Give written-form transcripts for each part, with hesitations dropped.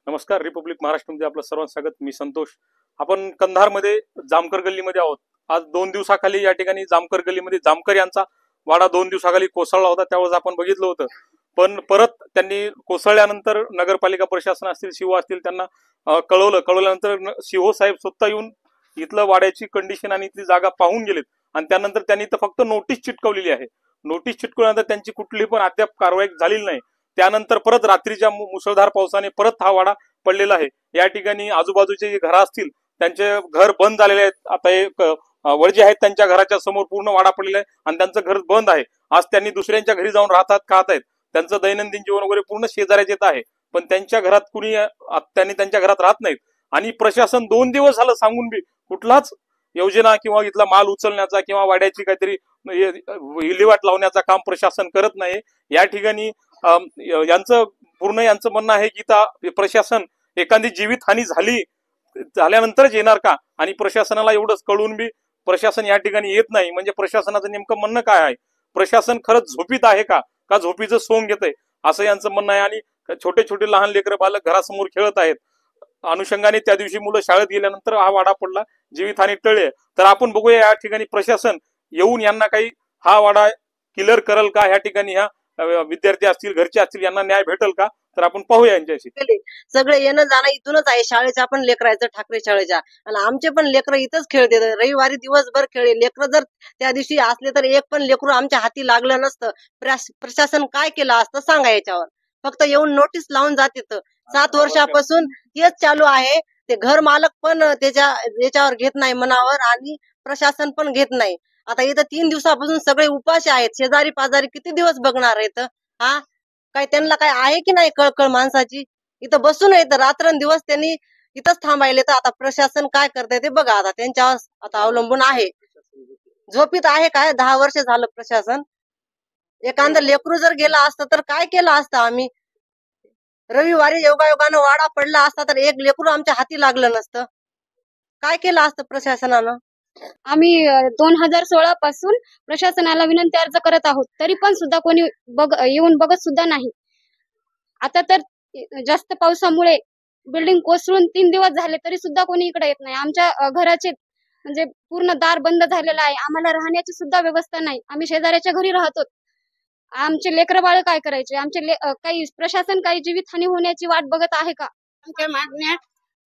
नमस्कार. रिपब्लिक महाराष्ट्रामध्ये आपलं सर्वांचं स्वागत. मी संतोष. आपण कंधारमध्ये जामकर गल्लीमध्ये आहोत. आज 2 दिवसाखाली या ठिकाणी जामकर गल्लीमध्ये जामकर यांचा वाडा 2 दिवसाखाली कोसळला होता. त्यावेळेस आपण बघितलं होतं. पण परत त्यांनी कोसळल्यानंतर नगरपालिका प्रशासन असतील, शिव असतील, त्यांना कळवल्यानंतर शिव साहेब स्वतः येऊन इथलं वाड्याची कंडिशन आणि इथली जागा पाहून गेलेत आणि त्यानंतर त्यांनी तर फक्त नोटीस चिटकवलेली आहे. नोटीस चिटकवल्यानंतर त्यांची कुठलीही पण अद्याप कारवाई झालेली नाही. त्यानंतर परत रात्रीच्या मुसळधार पावसाने परत हा वाडा पडलेला आहे. या ठिकाणी आजूबाजूचे जे घरं असतील त्यांचे घर बंद झालेले आहेत. आता एक वडजे आहेत, त्यांच्या घराच्या समोर पूर्ण वाडा पडलेला आहे आणि त्यांचं घर बंद आहे. आज त्यांनी दुसऱ्यांच्या घरी जाऊन खात आहेत. त्यांचं दैनंदिन जीवन वगैरे पूर्ण शेजाऱ्याचे येत आहे. पण त्यांच्या घरात कुणी त्यांनी त्यांच्या घरात राहत नाहीत आणि प्रशासन 2 दिवस झालं सांगून बी कुठलाच योजना किंवा इथला माल उचलण्याचा किंवा वाड्याची काहीतरी विल्हेवाट लावण्याचा काम प्रशासन करत नाही. या ठिकाणी यांचं म्हणणं आहे की प्रशासन एखादी जीवितहानी झाल्यानंतरच येणार का, आणि प्रशासनाला एवढंच कळून बी प्रशासन या ठिकाणी येत नाही. म्हणजे प्रशासनाचं नेमकं म्हणणं काय आहे? प्रशासन खरंच झोपीत आहे का झोपीचं सोंग घेतंय असं यांचं म्हणणं आहे. आणि छोटे छोटे लहान लेकरं बालक घरासमोर खेळत आहेत. अनुषंगाने त्या दिवशी मुलं शाळेत गेल्यानंतर हा वाडा पडला, जीवितहानी टळली. तर आपण बघूया या ठिकाणी प्रशासन येऊन यांना काही हा वाडा क्लिअर करल का, या ठिकाणी ह्या विद्यार्थी असतील, घरचे असतील, यांना न्याय भेटल का? तर आपण पाहूया यांच्याशी. सगळे येणं जाणं इथूनच आहे. शाळेच्या पण लेकरायचं ठाकरे शाळेच्या, आणि आमचे पण लेकर इथंच खेळते. रविवारी दिवसभर खेळले. लेकर जर त्या दिवशी असले तर एक पण लेकरू आमच्या हाती लागलं नसतं. प्रशासन काय केलं असतं सांगा याच्यावर. फक्त येऊन नोटीस लावून जाते. 7 वर्षापासून तेच चालू आहे. ते घर मालक पण याच्यावर घेत नाही मनावर, आणि प्रशासन पण घेत नाही. आता इथं 3 दिवसापासून सगळे उपाशी आहेत. शेजारी पाजारी किती दिवस बघणार आहेत? हा, काय त्यांना काय आहे की नाही कळकळ माणसाची? इथं बसून येतं रात्रंदिवस त्यांनी इथंच थांबायले. तर आता प्रशासन काय करते ते बघा. आता त्यांच्यावर आता अवलंबून आहे. झोपीत आहे काय? 10 वर्ष झालं प्रशासन. एखादं लेकरू जर गेला असतं तर काय केलं असतं आम्ही? रविवारी योगायोगानं वाडा पडला असता तर एक लेकरू आमच्या हाती लागलं नसतं. काय केलं असतं प्रशासनानं? आम्ही 2016 पासून प्रशासनाला विनंती अर्ज करत आहोत, तरी पण सुद्धा कोणी येऊन बघत सुद्धा नाही. आता तर जास्त पावसामुळे बिल्डिंग कोसळून 3 दिवस झाले तरी सुद्धा कोणी इकडे येत नाही. आमच्या घराचे म्हणजे पूर्ण दार बंद झालेलं आहे. आम्हाला राहण्याची सुद्धा व्यवस्था नाही. आम्ही शेजाऱ्याच्या घरी राहतो. आमचे लेकरं बाळ काय करायचे? आमचे काही प्रशासन काही जीवितहानी होण्याची वाट बघत आहे का? आमच्या मागण्या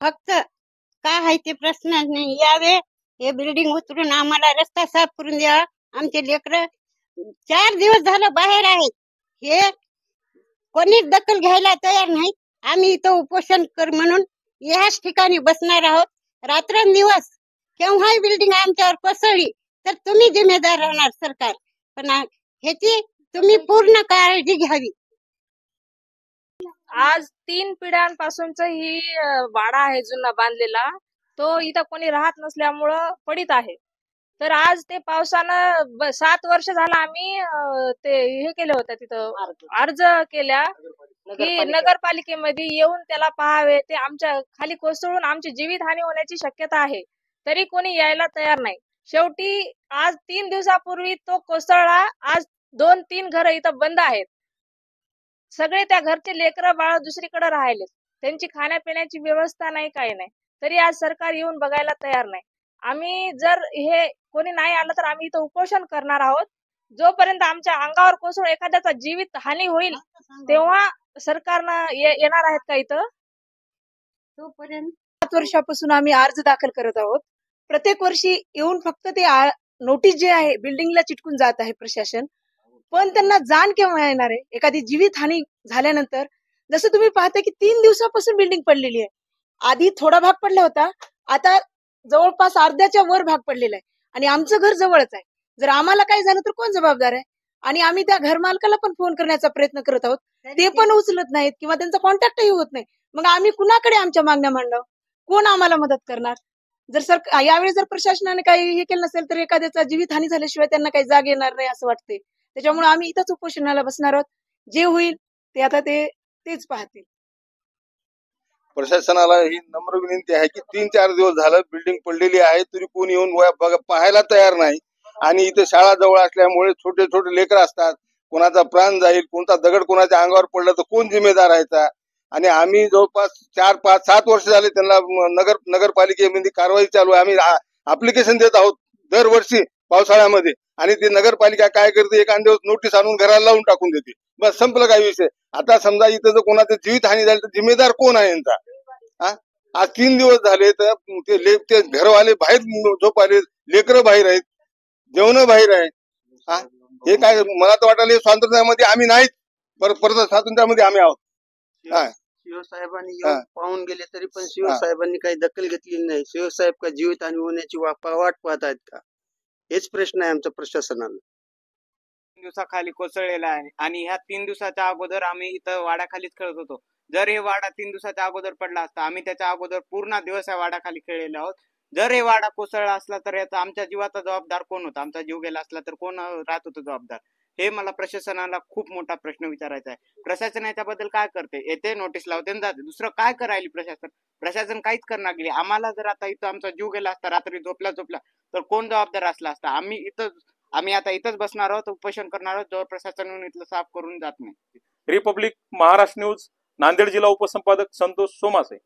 फक्त काय आहे ते प्रश्न नाही. यावे, हे बिल्डिंग उतरून आम्हाला रस्ता साफ करून द्यावा. आमचे लेकरं 4 दिवस झालं बाहेर आहेत. हे कोणीच दखल घ्यायला तयार नाही. आम्ही इथं उपोषण कर म्हणून याच ठिकाणी बसणार आहोत रात्रंदिवस. केव्हाही बिल्डिंग आमच्यावर कोसळली तर तुम्ही जिम्मेदार राहणार सरकार, पण ह्याची तुम्ही पूर्ण काळजी घ्यावी. आज 3 पिढ्यांपासूनच ही वाडा आहे जुना बांधलेला, तो इथं कोणी राहत नसल्यामुळं पडित आहे. तर आज ते पावसानं 7 वर्ष झालं आम्ही ते हे केलं होतं, तिथं अर्ज केल्या की नगरपालिकेमध्ये येऊन त्याला पाहावे. ते आमच्या खाली कोसळून आमची जीवितहानी होण्याची शक्यता आहे, तरी कोणी यायला तयार नाही. शेवटी आज 3 दिवसापूर्वी तो कोसळला. आज 2-3 घरं इथं बंद आहेत. सगळे त्या घरचे लेकरं बाळ दुसरीकडे राहिले. त्यांची खाण्यापिण्याची व्यवस्था नाही, काही नाही. तरी आज सरकार येऊन बघायला तयार नाही. आम्ही जर हे कोणी नाही आलं तर आम्ही इथं उपोषण करणार आहोत. जोपर्यंत आमच्या अंगावर कोसळून एखाद्याचा जीवित हानी होईल तेव्हा सरकारनं येणार आहेत का इथं? तोपर्यंत 7 वर्षापासून आम्ही अर्ज दाखल करत आहोत. प्रत्येक वर्षी येऊन फक्त ते नोटीस जे आहे बिल्डिंगला चिटकून जात आहे प्रशासन. पण त्यांना जाण केव्हा येणार आहे? एखादी जीवितहानी झाल्यानंतर. जसं तुम्ही पाहता की 3 दिवसापासून बिल्डिंग पडलेली आहे. आधी थोडा भाग पडला होता, आता जवळपास अर्ध्याच्या वर भाग पडलेला आहे. आणि आमचं घर जवळच आहे. जर आम्हाला काही झालं तर कोण जबाबदार आहे? आणि आम्ही त्या घर मालकाला पण फोन करण्याचा प्रयत्न करत आहोत, ते पण उचलत नाहीत किंवा त्यांचा कॉन्टॅक्टही होत नाही. मग आम्ही कुणाकडे आमच्या मागण्या मांडावं? कोण आम्हाला मदत करणार? जर यावेळी जर प्रशासनाने काही हे केलं नसेल तर एखाद्याचा जीवितहानी झाल्याशिवाय त्यांना काही जाग येणार नाही असं वाटते. त्याच्यामुळे आम्ही इथंच उपोषणाला बसणार आहोत. जे होईल ते आता तेच पाहतील. प्रशासनाला ही नम्र विनंती आहे की 3-4 दिवस झालं बिल्डिंग पडलेली आहे, तरी कोणी येऊन पाहायला तयार नाही. आणि इथे शाळा जवळ असल्यामुळे छोटे छोटे लेकर असतात. कोणाचा प्राण जाईल, कोणता दगड कोणाच्या अंगावर पडला तर कोण जिम्मेदार आहे? आणि आम्ही जवळपास 4, 5, 7 वर्ष झाले त्यांना नगरपालिकेमध्ये कारवाई चालू आहे. आम्ही अप्लिकेशन देत आहोत दरवर्षी पावसाळ्यामध्ये, आणि ते नगरपालिका काय करते, एखाद्या दिवस नोटीस आणून घराला लावून टाकून देते. बस संपलं काय विषय. आता समजा इथं जर कोणाचं जीवितहानी झाली तर जिम्मेदार कोण आहे यांचा? आज 3 दिवस झाले तर ते घरवाले बाहेर झोपाले, लेकरं बाहेर आहेत, जेवण बाहेर आहे. हे काय, मला तर वाटायला स्वातंत्र्यामध्ये आम्ही नाहीत, परत स्वातंत्र्यामध्ये आम्ही आहोत. शिवसाहेबांनी येऊन पाहून गेले तरी पण शिवसाहेबांनी काही दखल घेतलेली नाही. शिवसाहेब का जीवितहानी होण्याची वाट पाहत आहेत का? हेच प्रश्न आहे आमच्या प्रशासनाला. 3 दिवसाखाली कोसळलेला आहे आणि ह्या 3 दिवसाच्या अगोदर आम्ही इथं वाड्याखालीच खेळत होतो. जर हे वाडा 3 दिवसाच्या अगोदर पडला असता, आम्ही त्याच्या अगोदर पूर्ण दिवस या वाड्याखाली खेळलेले आहोत. जर हे वाडा कोसळला असला तर याचा आमच्या जीवाचा जबाबदार कोण होता? आमचा जीव गेला असला तर कोण राहत होतं जबाबदार? हे मला प्रशासनाला खूप मोठा प्रश्न विचारायचा आहे. प्रशासन याच्याबद्दल काय करते? येते, नोटीस लावते आणि जाते. दुसरं काय करायला प्रशासन काहीच करणार गेली. आम्हाला जर आता इथं आमचा जीव गेला असता, रात्री झोपला तर कोण जबाबदार असला असता? आम्ही आता इथंच बसणार आहोत, उपोषण करणार आहोत जोवर प्रशासन इथलं साफ करून जात नाही. रिपब्लिक महाराष्ट्र न्यूज, नांदेड जिल्हा उपसंपादक संतोष सोमासे.